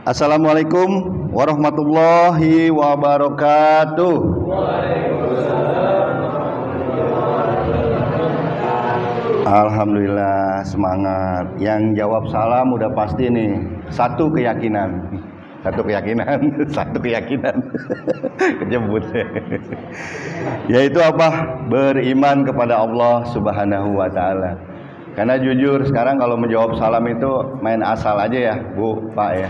Assalamualaikum warahmatullahi wabarakatuh. Alhamdulillah, semangat. Yang jawab salam udah pasti nih. Satu keyakinan. Kejebut. Yaitu apa? Beriman kepada Allah Subhanahu wa taala. Karena jujur sekarang kalau menjawab salam itu main asal aja ya, Bu, Pak ya.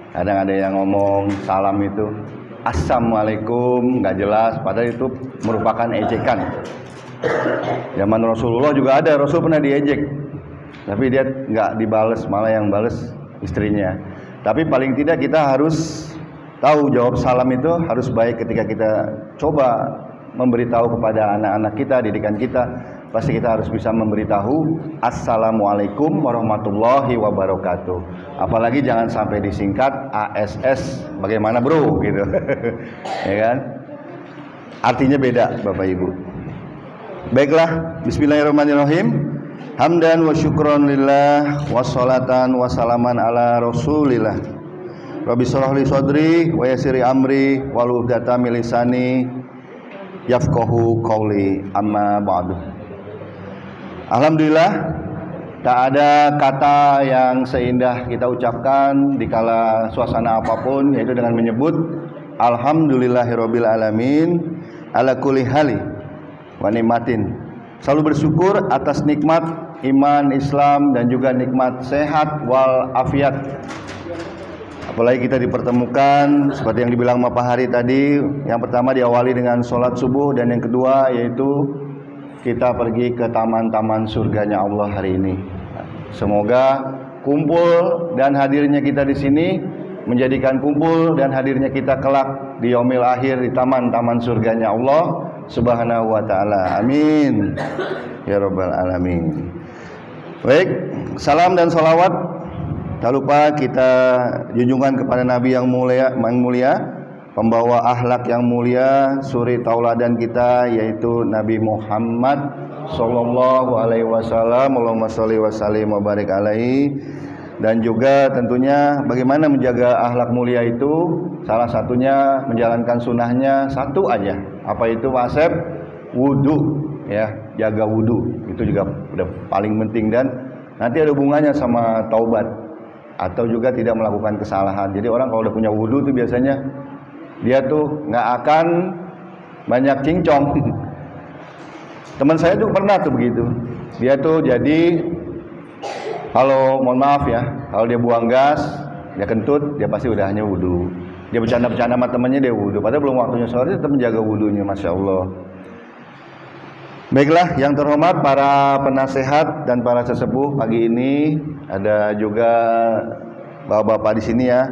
Kadang ada yang ngomong salam itu Assalamualaikum, nggak jelas, padahal itu merupakan ejekan. Zaman Rasulullah juga ada, Rasul pernah diejek, tapi dia nggak dibales, malah yang bales istrinya. Tapi paling tidak kita harus tahu jawab salam itu harus baik ketika kita coba memberitahu kepada anak-anak kita, didikan kita. Pasti kita harus bisa memberitahu Assalamualaikum warahmatullahi wabarakatuh. Apalagi jangan sampai disingkat ASS, bagaimana bro gitu. Ya kan? Artinya beda Bapak Ibu. Baiklah, bismillahirrahmanirrahim. Hamdan wa syukron lillah, wassalatan wassalaman ala rasulillah. Rabbi shrah li sadri wa yassir amri wahlul 'uqdatam min lisani yafqahu qawli, amma ba'du. Alhamdulillah, tak ada kata yang seindah kita ucapkan di kala suasana apapun, yaitu dengan menyebut Alhamdulillahirabbil alamin ala kulli hali wa nikmatin. Selalu bersyukur atas nikmat iman, Islam, dan juga nikmat sehat wal afiat. Apalagi kita dipertemukan seperti yang dibilang Bapak Hari tadi. Yang pertama diawali dengan sholat subuh, dan yang kedua yaitu kita pergi ke taman-taman surganya Allah hari ini. Semoga kumpul dan hadirnya kita di sini menjadikan kumpul dan hadirnya kita kelak di yaumil akhir di taman-taman surganya Allah Subhanahu wa taala. Amin ya rabbal alamin. Baik, salam dan salawat tak lupa kita junjungan kepada Nabi yang mulia, pembawa akhlak yang mulia, suri tauladan kita, yaitu Nabi Muhammad sallallahu alaihi wasallam. Allahumma shalli wa sallim wa barik alaihi. Dan juga tentunya bagaimana menjaga akhlak mulia itu, salah satunya menjalankan sunnahnya satu aja. Apa itu Pak Asep? Wudu ya, jaga wudu. Itu juga udah paling penting, dan nanti ada hubungannya sama taubat atau juga tidak melakukan kesalahan. Jadi orang kalau udah punya wudu itu biasanya dia tuh nggak akan banyak cincong. Teman saya tuh pernah tuh begitu. Dia tuh jadi kalau mohon maaf ya, kalau dia buang gas, dia kentut, dia pasti udah hanya wudu. Dia bercanda-bercanda sama temannya, dia wudu. Padahal belum waktunya sholat, dia tetap menjaga wudunya, masya Allah. Baiklah, yang terhormat para penasehat dan para sesepuh pagi ini, ada juga bapak-bapak di sini ya.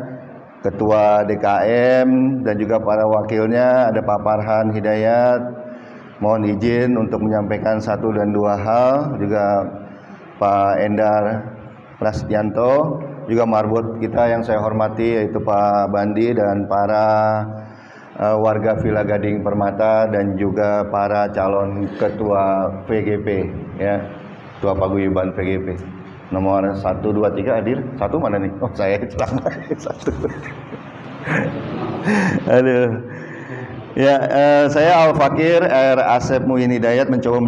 Ketua DKM dan juga para wakilnya, ada Pak Farhan Hidayat. Mohon izin untuk menyampaikan satu dan dua hal, juga Pak Endar Prasetyanto, juga marbot kita yang saya hormati yaitu Pak Bandi, dan para warga Villa Gading Permata, dan juga para calon ketua VGP ya, ketua paguyuban VGP. Nomor 1, 2, 3 hadir. Satu mana nih? Oh saya celana. Satu. Aduh. Ya, saya Al-Fakir R. Asep Muin Hidayat mencoba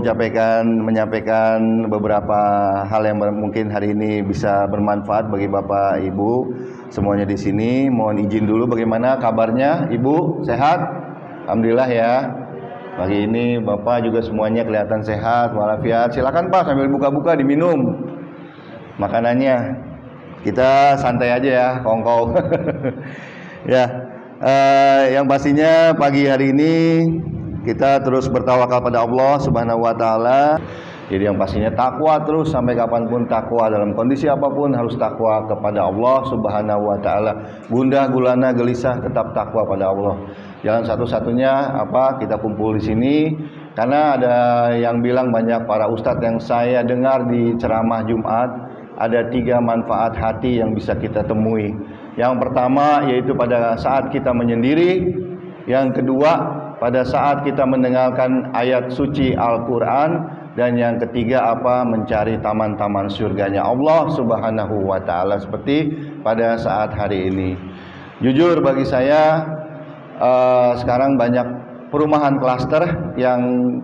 menyampaikan beberapa hal yang mungkin hari ini bisa bermanfaat bagi Bapak Ibu semuanya di sini. Mohon izin dulu, bagaimana kabarnya Ibu? Sehat? Alhamdulillah ya. Pagi ini Bapak juga semuanya kelihatan sehat walafiat. Silakan Pak sambil buka-buka diminum makanannya. Kita santai aja ya, kongkow. Ya, yang pastinya pagi hari ini kita terus bertawakal pada Allah Subhanahu wa taala. Jadi yang pastinya takwa terus sampai kapanpun, takwa dalam kondisi apapun harus takwa kepada Allah Subhanahu wa taala. Gundah gulana gelisah tetap takwa pada Allah. Jalan satu-satunya apa? Kita kumpul di sini karena ada yang bilang, banyak para ustadz yang saya dengar di ceramah Jumat, ada 3 manfaat hati yang bisa kita temui. Yang pertama yaitu pada saat kita menyendiri. Yang kedua pada saat kita mendengarkan ayat suci Al-Quran. Dan yang ketiga apa? Mencari taman-taman surganya Allah Subhanahu wa ta'ala, seperti pada saat hari ini. Jujur bagi saya sekarang banyak perumahan klaster yang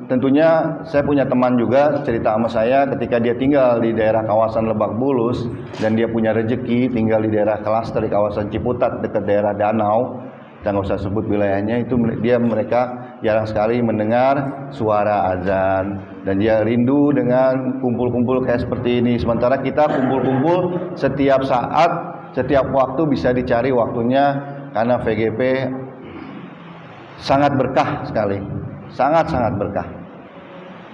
tentunya saya punya teman juga cerita sama saya ketika dia tinggal di daerah kawasan Lebak Bulus dan dia punya rezeki tinggal di daerah klaster di kawasan Ciputat dekat daerah danau, dan nggak usah sebut wilayahnya, itu mereka jarang sekali mendengar suara azan dan dia rindu dengan kumpul-kumpul kayak seperti ini. Sementara kita kumpul-kumpul setiap saat, setiap waktu bisa dicari waktunya karena VGP sangat berkah sekali, sangat berkah.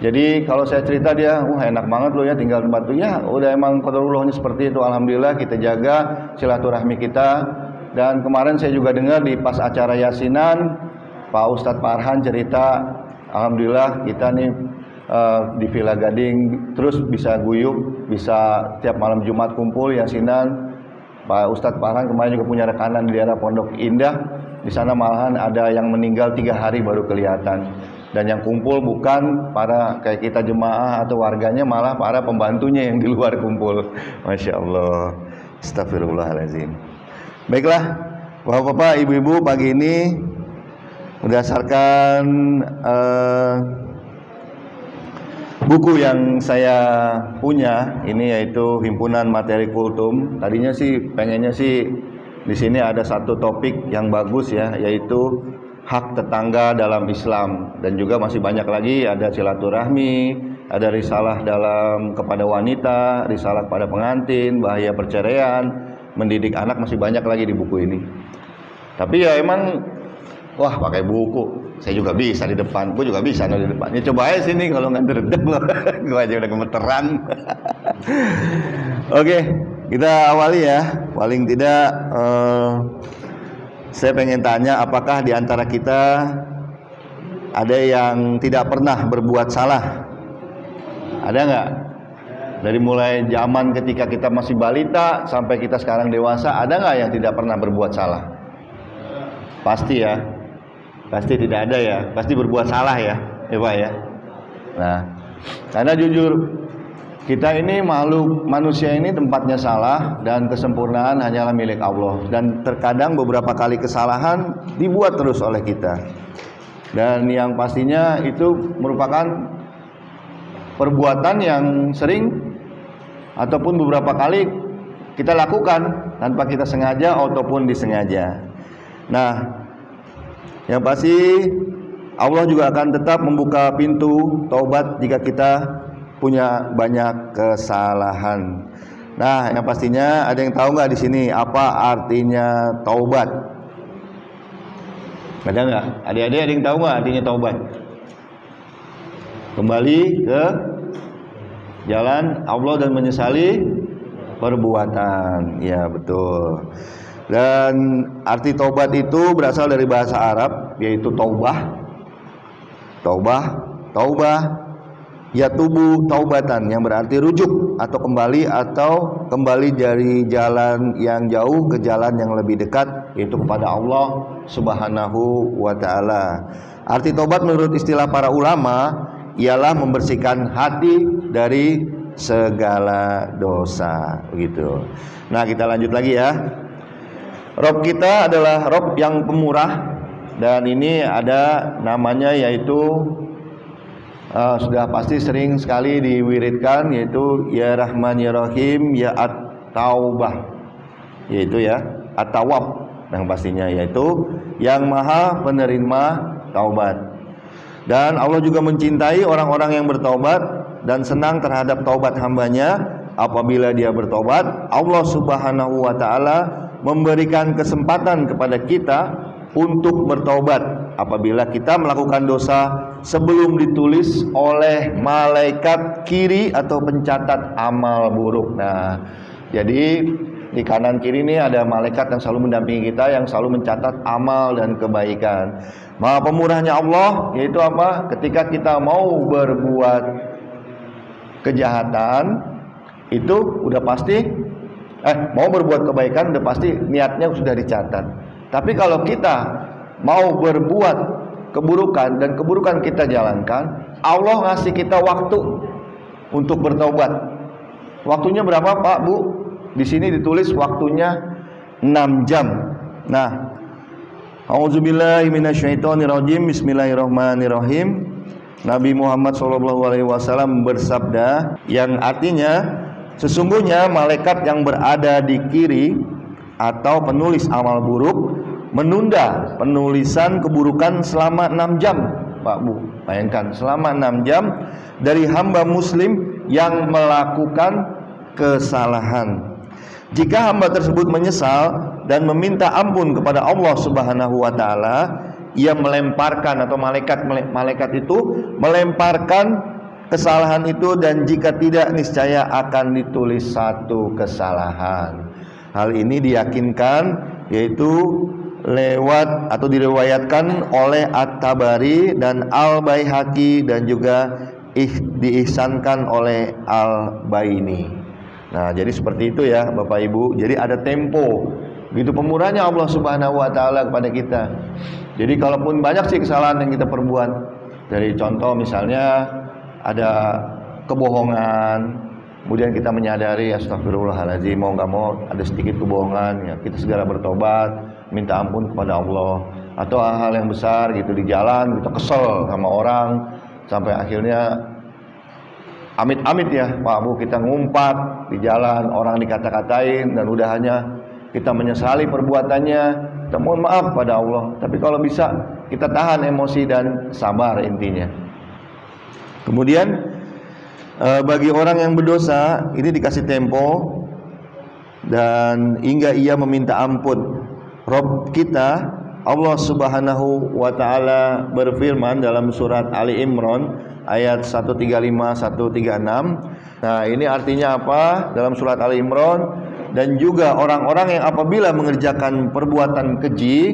Jadi kalau saya cerita dia, enak banget loh ya tinggal tempat itu. Ya udah emang qadarullah seperti itu. Alhamdulillah kita jaga silaturahmi kita. Dan kemarin saya juga dengar di pas acara Yasinan Pak Ustadz Farhan cerita, alhamdulillah kita nih di Villa Gading terus bisa guyup, bisa tiap malam Jumat kumpul Yasinan. Pak Ustadz Farhan kemarin juga punya rekanan di daerah Pondok Indah. Di sana malahan ada yang meninggal 3 hari baru kelihatan. Dan yang kumpul bukan para kayak kita jemaah atau warganya, malah para pembantunya yang di luar kumpul. Masya Allah. Astagfirullahaladzim. Baiklah, bapak-bapak, ibu-ibu, pagi ini berdasarkan buku yang saya punya ini, yaitu Himpunan Materi Kultum. Tadinya sih pengennya sih di sini ada satu topik yang bagus ya, yaitu hak tetangga dalam Islam, dan juga masih banyak lagi, ada silaturahmi, ada risalah dalam kepada wanita, risalah kepada pengantin, bahaya perceraian, mendidik anak, masih banyak lagi di buku ini. Tapi ya emang wah pakai buku, saya juga bisa di depan, gue juga bisa di depan. Ya coba aja sini kalau nggak derdek loh, gue aja udah gemeteran. Oke. Kita awali ya, paling tidak saya pengen tanya, apakah di antara kita ada yang tidak pernah berbuat salah? Ada nggak? Dari mulai zaman ketika kita masih balita sampai kita sekarang dewasa, ada nggak yang tidak pernah berbuat salah? Pasti ya, pasti tidak ada ya, pasti berbuat salah ya, Pak ya. Nah, karena jujur kita ini makhluk manusia ini tempatnya salah, dan kesempurnaan hanyalah milik Allah. Dan terkadang beberapa kali kesalahan dibuat terus oleh kita. Dan yang pastinya itu merupakan perbuatan yang sering ataupun beberapa kali kita lakukan tanpa kita sengaja ataupun disengaja. Nah, yang pasti Allah juga akan tetap membuka pintu taubat jika kita punya banyak kesalahan. Nah, yang pastinya ada yang tahu nggak di sini apa artinya taubat? Ada nggak? Adik-adik ada yang tahu nggak artinya taubat? Kembali ke jalan Allah dan menyesali perbuatan. Ya betul. Dan arti taubat itu berasal dari bahasa Arab, yaitu taubah, yatubu taubatan, yang berarti rujuk atau kembali dari jalan yang jauh ke jalan yang lebih dekat, yaitu kepada Allah Subhanahu wa ta'ala. Arti taubat menurut istilah para ulama ialah membersihkan hati dari segala dosa, begitu. Nah, kita lanjut lagi ya. Rob kita adalah Rob yang pemurah, dan ini ada namanya, yaitu sudah pasti sering sekali diwiridkan, yaitu ya Rahman ya Rahim ya At-Taubah, yaitu ya At-Tawwab, yang pastinya yaitu yang maha penerima taubat. Dan Allah juga mencintai orang-orang yang bertaubat dan senang terhadap taubat hambanya. Apabila dia bertaubat, Allah Subhanahu wa ta'ala memberikan kesempatan kepada kita untuk bertaubat apabila kita melakukan dosa sebelum ditulis oleh malaikat kiri atau pencatat amal buruk. Nah, jadi di kanan kiri ini ada malaikat yang selalu mendampingi kita, yang selalu mencatat amal dan kebaikan. Maha pemurahnya Allah, yaitu apa? Ketika kita mau berbuat kejahatan, itu udah pasti mau berbuat kebaikan udah pasti niatnya sudah dicatat. Tapi kalau kita mau berbuat keburukan dan keburukan kita jalankan, Allah ngasih kita waktu untuk bertobat. Waktunya berapa Pak Bu? Di sini ditulis waktunya 6 jam. Nah, a'udzubillahi minasyaitonirrajim. Bismillahirrahmanirrahim. Nabi Muhammad SAW bersabda, yang artinya sesungguhnya malaikat yang berada di kiri atau penulis amal buruk menunda penulisan keburukan selama 6 jam. Pak Bu, bayangkan selama 6 jam dari hamba muslim yang melakukan kesalahan. Jika hamba tersebut menyesal dan meminta ampun kepada Allah Subhanahu wa taala, ia melemparkan, atau malaikat itu melemparkan kesalahan itu, dan jika tidak niscaya akan ditulis satu kesalahan. Hal ini diyakinkan, yaitu lewat atau diriwayatkan oleh At-Tabari dan Al-Baihaqi, dan juga diihsankan oleh Al-Baini. Nah, jadi seperti itu ya Bapak Ibu. Jadi ada tempo. Begitu pemurahnya Allah Subhanahu wa taala kepada kita. Jadi kalaupun banyak sih kesalahan yang kita perbuat, dari contoh misalnya ada kebohongan, kemudian kita menyadari astagfirullahaladzim, mau nggak mau ada sedikit kebohongan, ya kita segera bertobat, minta ampun kepada Allah. Atau hal-hal yang besar gitu di jalan, kita kesel sama orang sampai akhirnya amit-amit ya Pak Bu, kita ngumpat di jalan, orang dikata-katain, dan udah hanya kita menyesali perbuatannya, kita mohon maaf pada Allah. Tapi kalau bisa kita tahan emosi dan sabar intinya. Kemudian bagi orang yang berdosa ini dikasih tempo, dan hingga ia meminta ampun. Rabb kita Allah Subhanahu wa taala berfirman dalam surat Ali Imran ayat 135 136. Nah, ini artinya apa? Dalam surat Ali Imran, dan juga orang-orang yang apabila mengerjakan perbuatan keji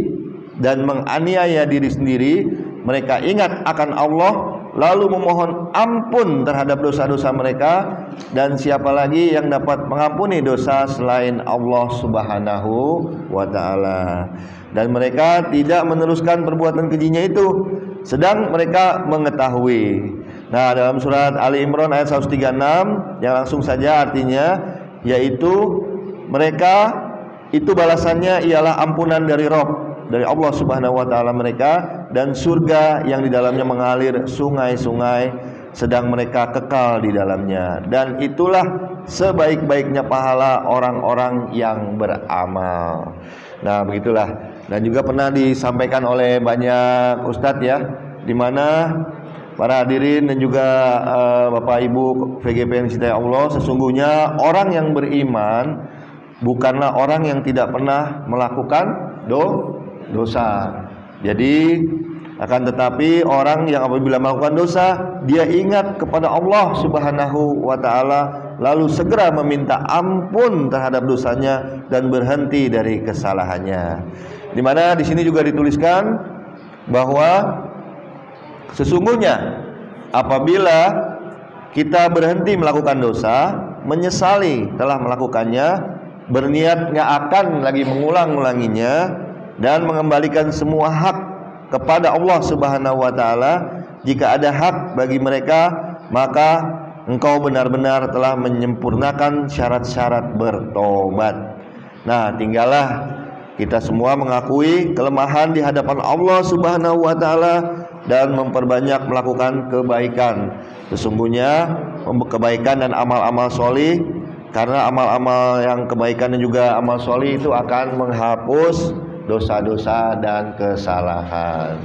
dan menganiaya diri sendiri, mereka ingat akan Allah lalu memohon ampun terhadap dosa-dosa mereka, dan siapa lagi yang dapat mengampuni dosa selain Allah Subhanahu wa taala. Dan mereka tidak meneruskan perbuatan kejinya itu sedang mereka mengetahui. Nah, dalam surat Ali Imran ayat 136 yang langsung saja artinya, yaitu mereka itu balasannya ialah ampunan dari Rabb, dari Allah Subhanahu wa taala mereka, dan surga yang di dalamnya mengalir sungai-sungai sedang mereka kekal di dalamnya, dan itulah sebaik-baiknya pahala orang-orang yang beramal. Nah, begitulah. Dan juga pernah disampaikan oleh banyak ustadz ya, di mana para hadirin dan juga Bapak Ibu VGP yang dicintai Allah, sesungguhnya orang yang beriman bukanlah orang yang tidak pernah melakukan dosa. Jadi akan tetapi orang yang apabila melakukan dosa, dia ingat kepada Allah Subhanahu wa taala, lalu segera meminta ampun terhadap dosanya dan berhenti dari kesalahannya. Di mana di sini juga dituliskan bahwa sesungguhnya apabila kita berhenti melakukan dosa, menyesali telah melakukannya, berniat nggak akan lagi mengulang-ulanginya, dan mengembalikan semua hak kepada Allah Subhanahu wa taala. Jika ada hak bagi mereka, maka engkau benar-benar telah menyempurnakan syarat-syarat bertobat. Nah, tinggallah kita semua mengakui kelemahan di hadapan Allah Subhanahu wa taala dan memperbanyak melakukan kebaikan. Sesungguhnya kebaikan dan amal-amal sholih, karena amal-amal yang kebaikan dan juga amal sholih itu akan menghapus dosa-dosa dan kesalahan.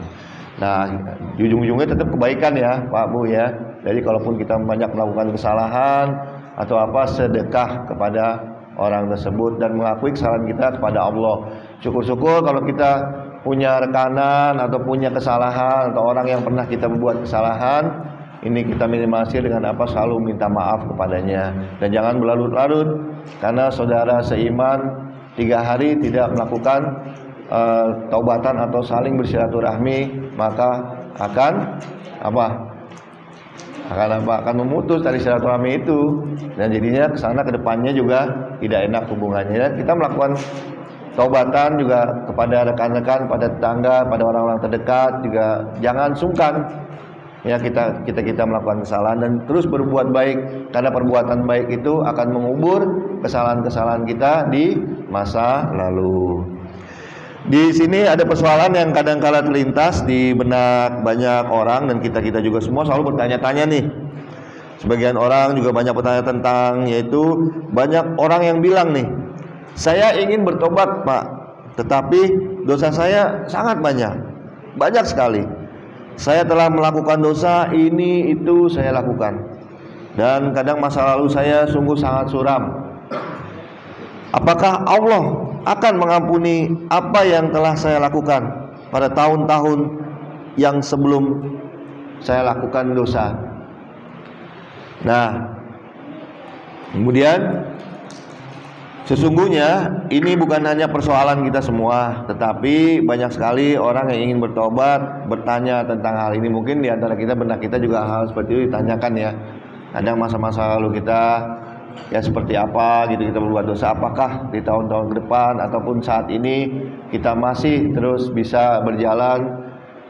Nah, ujung-ujungnya tetap kebaikan ya Pak Bu ya. Jadi kalaupun kita banyak melakukan kesalahan atau apa, sedekah kepada orang tersebut dan mengakui kesalahan kita kepada Allah. Syukur-syukur kalau kita punya rekanan atau punya kesalahan atau orang yang pernah kita membuat kesalahan, ini kita minimalisir dengan apa? Selalu minta maaf kepadanya, dan jangan berlarut-larut, karena saudara seiman 3 hari tidak melakukan taubatan atau saling bersilaturahmi, maka akan akan memutus dari silaturahmi itu, dan jadinya kesana kedepannya juga tidak enak hubungannya. Kita melakukan taubatan juga kepada rekan-rekan, pada tetangga, pada orang-orang terdekat juga jangan sungkan ya, kita melakukan kesalahan dan terus berbuat baik, karena perbuatan baik itu akan mengubur kesalahan-kesalahan kita di masa lalu. Di sini ada persoalan yang kadang-kala terlintas di benak banyak orang, dan kita juga semua selalu bertanya-tanya nih. Sebagian orang juga banyak bertanya tentang, yaitu banyak orang yang bilang nih, saya ingin bertobat Pak, tetapi dosa saya sangat banyak sekali. Saya telah melakukan dosa ini itu saya lakukan, dan kadang masa lalu saya sungguh sangat suram. Apakah Allah akan mengampuni apa yang telah saya lakukan pada tahun-tahun yang sebelum saya lakukan dosa? Nah, kemudian sesungguhnya ini bukan hanya persoalan kita semua, tetapi banyak sekali orang yang ingin bertobat bertanya tentang hal ini. Mungkin di antara kita, benak kita juga hal seperti itu ditanyakan ya. Kadang masa-masa lalu kita ya seperti apa gitu, kita berbuat dosa, apakah di tahun-tahun ke depan ataupun saat ini kita masih terus bisa berjalan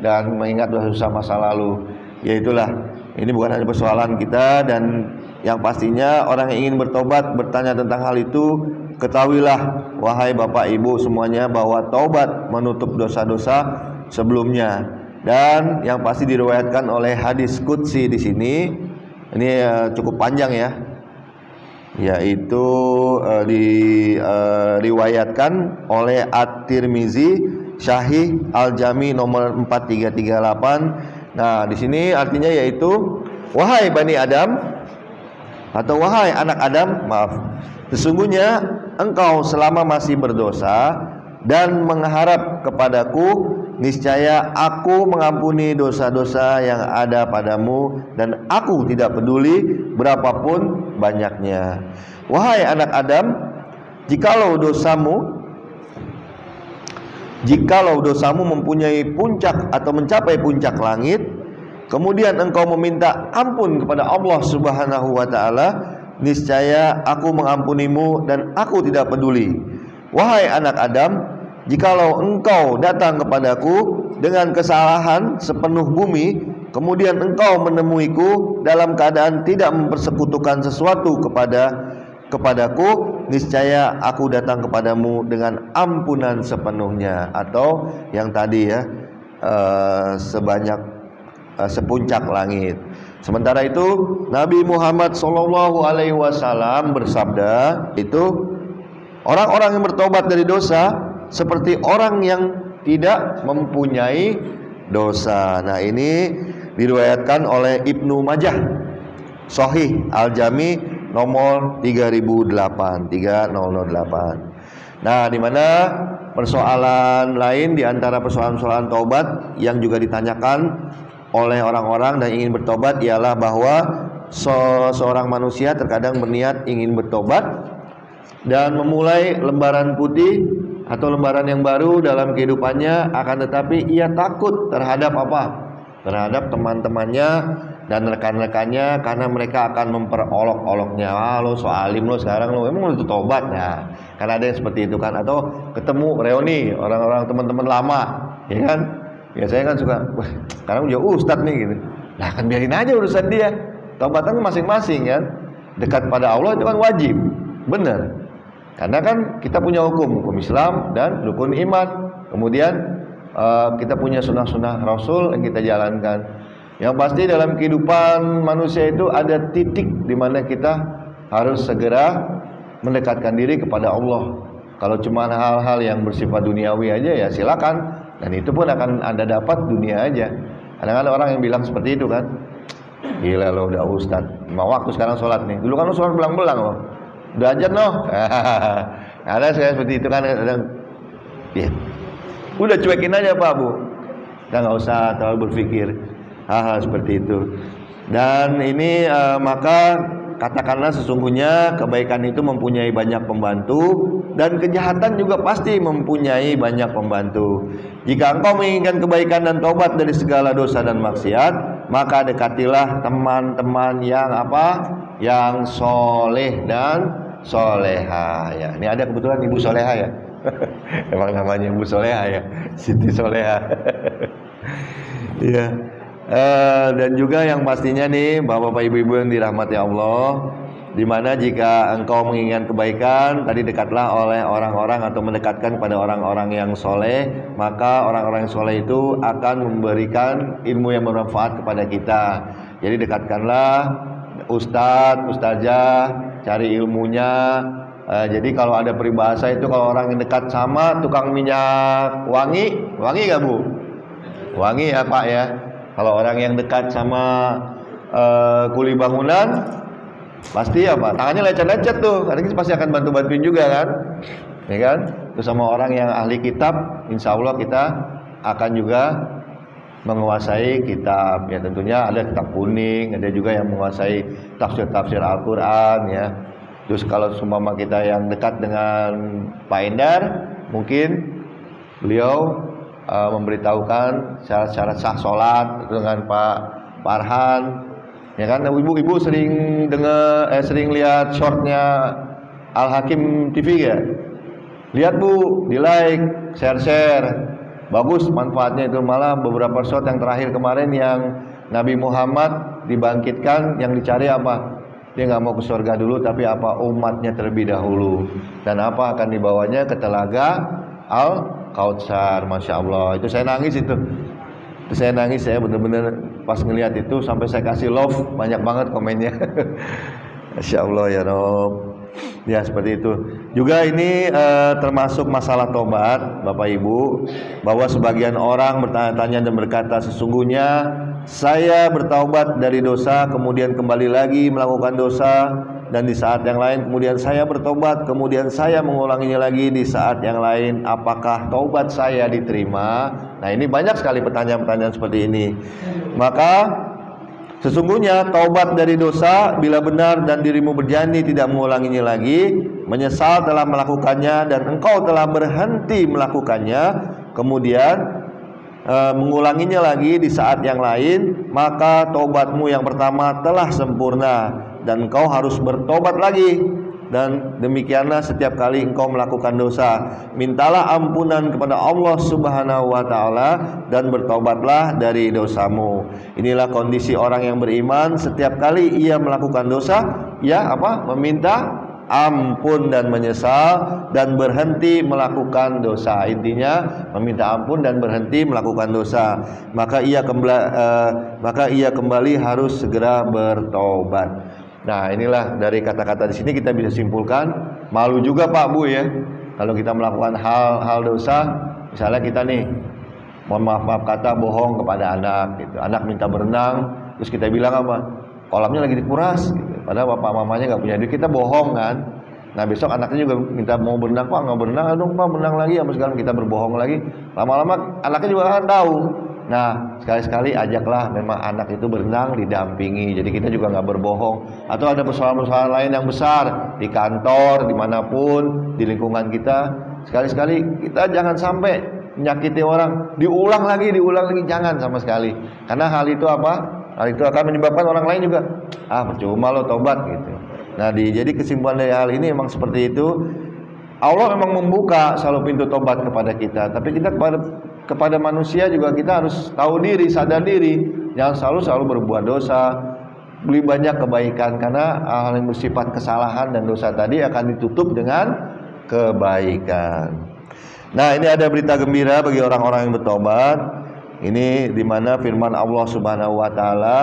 dan mengingat dosa-dosa masa lalu. Ya itulah, ini bukan hanya persoalan kita, dan yang pastinya orang yang ingin bertobat bertanya tentang hal itu, ketahuilah wahai Bapak Ibu semuanya bahwa taubat menutup dosa-dosa sebelumnya. Dan yang pasti diriwayatkan oleh hadis qudsi di sini, ini cukup panjang ya, yaitu diriwayatkan oleh At-Tirmizi Syahih Al-Jami nomor 4338. Nah, di sini artinya yaitu wahai Bani Adam, atau wahai anak Adam, maaf, sesungguhnya engkau selama masih berdosa dan mengharap kepadaku, niscaya aku mengampuni dosa-dosa yang ada padamu, dan aku tidak peduli berapapun banyaknya. Wahai anak Adam, jikalau dosamu mempunyai puncak atau mencapai puncak langit, kemudian engkau meminta ampun kepada Allah Subhanahu wa ta'ala, niscaya aku mengampunimu dan aku tidak peduli. Wahai anak Adam, jikalau engkau datang kepadaku dengan kesalahan sepenuh bumi, kemudian engkau menemuiku dalam keadaan tidak mempersekutukan sesuatu kepadaku, niscaya aku datang kepadamu dengan ampunan sepenuhnya. Atau yang tadi ya, sepuncak langit. Sementara itu Nabi Muhammad SAW bersabda, itu orang-orang yang bertobat dari dosa seperti orang yang tidak mempunyai dosa. Nah, ini diriwayatkan oleh Ibnu Majah Sahih Al-Jami nomor 3008. Nah, di mana persoalan lain di antara persoalan-persoalan taubat yang juga ditanyakan oleh orang-orang dan ingin bertobat ialah bahwa seorang manusia terkadang berniat ingin bertobat dan memulai lembaran putih atau lembaran yang baru dalam kehidupannya, akan tetapi ia takut terhadap apa? Terhadap teman-temannya dan rekan-rekannya, karena mereka akan memperolok-oloknya. Lo so alim lo sekarang, lo emang itu tobat ya? Karena ada yang seperti itu kan. Atau ketemu reuni orang-orang teman-teman lama, ya kan? Biasanya kan suka, wah sekarang udah ustadz nih gitu. Nah kan biarin aja urusan dia. Taubatan masing-masing kan. Dekat pada Allah itu kan wajib, benar. Karena kan kita punya hukum Islam dan rukun iman. Kemudian kita punya sunnah-sunnah Rasul yang kita jalankan. Yang pasti dalam kehidupan manusia itu ada titik di mana kita harus segera mendekatkan diri kepada Allah. Kalau cuma hal-hal yang bersifat duniawi aja ya silakan, dan itu pun akan Anda dapat dunia aja. Kadang-kadang orang yang bilang seperti itu kan, gila lo udah ustad, mau waktu sekarang sholat nih, dulu kan lo sholat belang-belang lo, udah ajan lo. Ada saya seperti itu kan, kadang ya udah cuekin aja Pak Bu, udah nggak usah terlalu berpikir hal-hal seperti itu. Dan ini maka katakanlah sesungguhnya kebaikan itu mempunyai banyak pembantu, dan kejahatan juga pasti mempunyai banyak pembantu. Jika engkau menginginkan kebaikan dan taubat dari segala dosa dan maksiat, maka dekatilah teman-teman yang apa? Yang soleh dan soleha. Ya, ini ada kebetulan Ibu Soleha ya. Emang namanya Ibu Soleha ya, Siti Soleha. Iya. Dan juga yang pastinya nih Bapak-bapak Ibu-ibu yang dirahmati Allah, Dimana jika engkau menginginkan kebaikan, tadi dekatlah oleh orang-orang atau mendekatkan kepada orang-orang yang soleh, maka orang-orang yang soleh itu akan memberikan ilmu yang bermanfaat kepada kita. Jadi dekatkanlah ustadz, ustazah, cari ilmunya. Jadi kalau ada peribahasa itu, kalau orang yang dekat sama tukang minyak wangi, wangi gak Bu? Wangi ya Pak ya. Kalau orang yang dekat sama kuli bangunan, pasti apa? Tangannya lecet-lecet tuh, karena kita pasti akan bantu-bantuin juga kan, ya kan? Terus sama orang yang ahli kitab, insya Allah kita akan juga menguasai kitab. Ya tentunya ada kitab kuning, ada juga yang menguasai tafsir-tafsir Al-Quran ya. Terus kalau seumpama kita yang dekat dengan Pak Endar, mungkin beliau memberitahukan syarat-syarat sah sholat dengan Pak Farhan. Ya kan, ibu-ibu sering sering lihat shortnya Al Hakim TV ya? Lihat Bu, di like, share, bagus manfaatnya itu. Malah beberapa short yang terakhir kemarin yang Nabi Muhammad dibangkitkan, yang dicari apa? Dia nggak mau ke surga dulu, tapi apa? Umatnya terlebih dahulu. Dan apa akan dibawanya ke telaga Al Kautsar. Masya Allah, itu saya nangis itu. Saya nangis, saya bener-bener pas ngelihat itu sampai saya kasih love, banyak banget komennya. Masya Allah ya Rob. Ya seperti itu. Juga ini termasuk masalah tobat Bapak Ibu, bahwa sebagian orang bertanya-tanya dan berkata, sesungguhnya saya bertaubat dari dosa, kemudian kembali lagi melakukan dosa, dan di saat yang lain kemudian saya bertobat, kemudian saya mengulanginya lagi di saat yang lain, apakah taubat saya diterima? Nah ini banyak sekali pertanyaan-pertanyaan seperti ini. Maka sesungguhnya taubat dari dosa bila benar dan dirimu berjanji tidak mengulanginya lagi, menyesal telah melakukannya dan engkau telah berhenti melakukannya, kemudian mengulanginya lagi di saat yang lain, maka taubatmu yang pertama telah sempurna dan engkau harus bertobat lagi. Dan demikianlah setiap kali engkau melakukan dosa, mintalah ampunan kepada Allah Subhanahu wa ta'ala dan bertobatlah dari dosamu. Inilah kondisi orang yang beriman, setiap kali ia melakukan dosa, ia meminta ampun dan menyesal dan berhenti melakukan dosa. Intinya meminta ampun dan berhenti melakukan dosa. Maka ia kembali harus segera bertobat. Nah inilah dari kata-kata di sini kita bisa simpulkan, malu juga Pak Bu ya, kalau kita melakukan hal-hal dosa. Misalnya kita nih, mohon maaf kata, bohong kepada anak gitu. Anak minta berenang, terus kita bilang apa? Kolamnya lagi dikuras gitu. Padahal bapak mamanya nggak punya duit, kita bohong kan. Nah besok anaknya juga minta mau berenang, Pak nggak berenang, dong Pak berenang lagi, sama sekarang kita berbohong lagi. Lama-lama anaknya juga akan tahu. Nah sekali-sekali ajaklah memang anak itu berenang didampingi, jadi kita juga nggak berbohong. Atau ada persoalan-persoalan lain yang besar di kantor, dimanapun, di lingkungan kita, sekali-sekali kita jangan sampai menyakiti orang. Diulang lagi, jangan sama sekali. Karena hal itu hal itu akan menyebabkan orang lain juga percuma lo tobat gitu. Nah jadi kesimpulan dari hal ini memang seperti itu. Allah memang membuka selalu pintu tobat kepada kita, tapi kita kepada manusia juga kita harus tahu diri, sadar diri, jangan selalu berbuat dosa, beli banyak kebaikan, karena hal yang bersifat kesalahan dan dosa tadi akan ditutup dengan kebaikan. Nah ini ada berita gembira bagi orang-orang yang bertobat. Ini dimana firman Allah Subhanahu wa ta'ala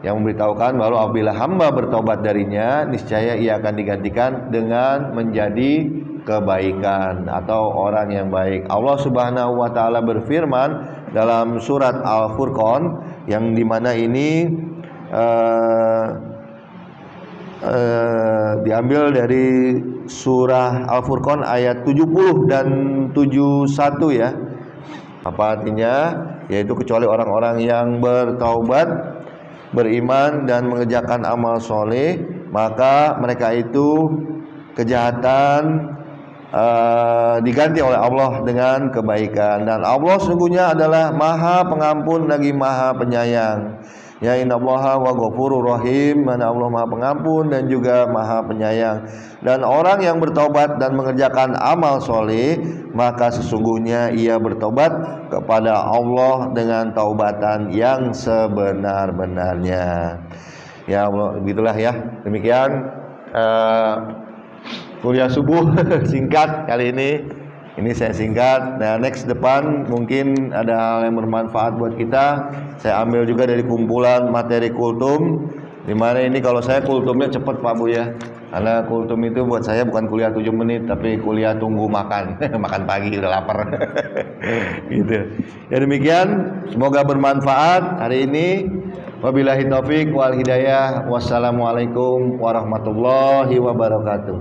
yang memberitahukan bahwa apabila hamba bertobat darinya, niscaya ia akan digantikan dengan menjadi kebaikan atau orang yang baik. Allah Subhanahu wa ta'ala berfirman dalam surat Al-Furqan, yang dimana ini diambil dari surah Al-Furqan ayat 70 dan 71 ya. Apa artinya? Yaitu kecuali orang-orang yang bertaubat, beriman dan mengerjakan amal soleh, maka mereka itu kejahatan diganti oleh Allah dengan kebaikan. Dan Allah sesungguhnya adalah Maha Pengampun lagi Maha Penyayang. Ya innallaha wa ghafurur rahim, mana Allah Maha Pengampun dan juga Maha Penyayang. Dan orang yang bertobat dan mengerjakan amal soleh, maka sesungguhnya ia bertobat kepada Allah dengan taubatan yang sebenar-benarnya. Ya Allah, begitulah ya. Demikian kuliah subuh singkat kali ini. Ini saya singkat. Nah, next depan mungkin ada hal yang bermanfaat buat kita. Saya ambil juga dari kumpulan materi kultum. Dimana ini kalau saya kultumnya cepat Pak Bu ya. Karena kultum itu buat saya bukan kuliah 7 menit, tapi kuliah tunggu makan. Makan pagi udah lapar. Gitu. Ya demikian, semoga bermanfaat hari ini. Wabillahi taufik wal hidayah. Wassalamualaikum warahmatullahi wabarakatuh.